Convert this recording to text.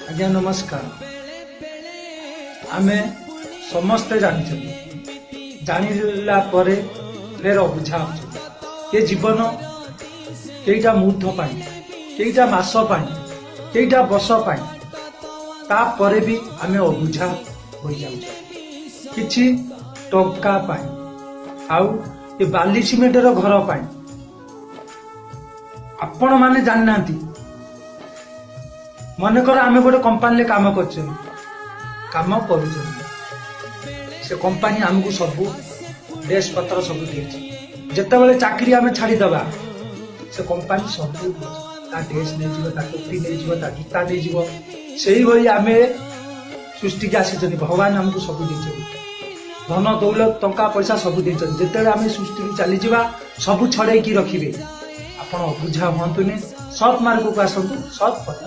आज्ञा नमस्कार। आमे समस्ते जानी जानिला परे फेर बुझा ये जीवन केईटा मुहूर्त पाई केईटा मास पाई केईटा वर्ष पाई तापरे भी आमे अबुझा हो जाऊ किछि टंका पाई आउ ये बाली सिमेंटर घर पाई आपण माने जानना मनकर आमे गोटे कंपानी काम कर से कंपानी आमको सब ड्रेस पत्र सब जिते बड़े चाकरी आम छाड़ीदबा से कंपानी सब ड्रेस नहीं टोपी नहीं जूता नहीं से आम सृष्टि की आसी भगवान आमको सब धन दौलत टंका पैसा सब जिते आम सृष्टि की चली सब छड़े रखिए। आप अबुझा हूँ सत मार्ग को आसतु सत पथ।